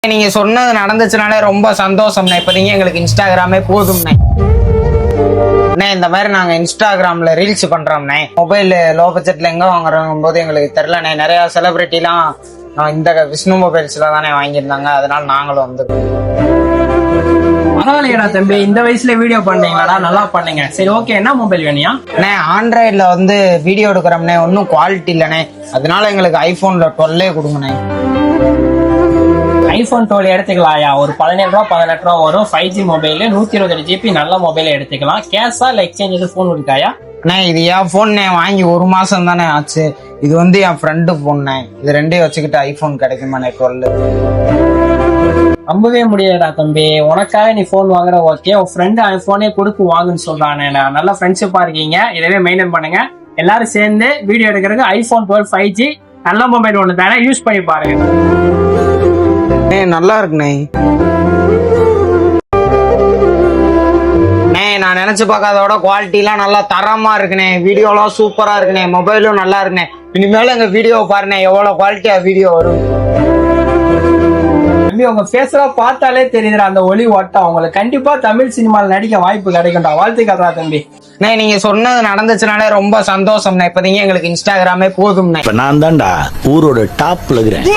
நீங்க சொன்னது நடந்துச்சுனாலே ரொம்ப சந்தோஷம்ண்ணே. இப்போதைக்கு எங்களுக்கு இன்ஸ்டாகிராமே போதும்ண்ணே. இந்த மாதிரி நாங்க இன்ஸ்டாகிராம்ல ரீல்ஸ் பண்றோம்ண்ணே. மொபைல் லோ பட்ஜெட்ல எங்க வாங்குறோம் போது எங்களுக்கு தெரியலண்ணே. நிறைய செலிபிரிட்டிலாம் இந்த விஷ்ணு மொபைல்ஸ்ல தானே வாங்கியிருந்தாங்க. அதனால நாங்களும் வந்து பரவாயில்லையடா தம்பி, இந்த வயசுல வீடியோ பண்ணீங்களாடா, நல்லா பண்ணீங்க. சரி ஓகே, என்ன மொபைல் வேணியா? அண்ணே ஆண்ட்ராய்டுல வந்து வீடியோ எடுக்கிறோம்ண்ணே, ஒன்றும் குவாலிட்டி இல்லைண்ணே. அதனால எங்களுக்கு ஐபோன்ல 12 கொடுங்கண்ணே. ஐபோன் 12 எடுத்துக்கலாம்யா. ஒரு 17 ரூபா 18 ரூபா வரும். 5G மொபைல் 128 GB நல்ல மொபைல் எடுத்துக்கலாம். கேஷா இல்ல எக்ஸ்சேஞ்ச் போன் இருக்காயா? அண்ணே இது என் போன்னே, வாங்கி 1 மாசம் தானே ஆச்சு. இது வந்து என் ஃப்ரெண்டு போன்னே. இது ரெண்டையும் வச்சுக்கிட்டு ஐபோன் கிடைக்குமாண்ணே 12? நம்பவே முடியாதா தம்பி, உனக்காக நீ போன் வாங்குற ஓகே, உன் ஃப்ரெண்டு ஐபோனே கொடுத்து வாங்குன்னு சொல்றானே. நல்ல ஃப்ரெண்ட்ஷிப்பா இருக்கீங்க, இதவே மெயின்டைன் பண்ணுங்க. எல்லாரும் சேர்ந்து வீடியோ எடுக்கிறதுக்கு ஐபோன் 12 5G நல்ல மொபைல் ஒன்று தானே, யூஸ் பண்ணி பாருங்க. நல்லா இருக்குண்ணே. நான் நினைச்சு பார்க்காதோட குவாலிட்டிலாம் நல்லா தரமா இருக்குண்ணே. வீடியோலாம் சூப்பரா இருக்குண்ணே. மொபைலும் நல்லா இருக்குண்ணே. இனிமேல எங்க வீடியோ பாருண்ணே, எவ்வளவு குவாலிட்டியா வீடியோ வரும். தம்பி உங்க ஃபேஸ்லாம் பார்த்தாலே தெரியுதுடா அந்த ஒளி ஓட்டம். உங்களுக்கு கண்டிப்பா தமிழ் சினிமாவில் நடிக்க வாய்ப்பு கிடைக்கும்டா. வாழ்த்துக்கள்டா தம்பி. நீங்க சொன்னது நடந்துச்சுனாலே ரொம்ப சந்தோஷம்ண்ணே. இப்போதைக்கு எங்களுக்கு இன்ஸ்டாகிராமே போதும்ண்ணே. இப்ப நான் தான்டா ஊரோட டாப்ல இருக்கிறேன்.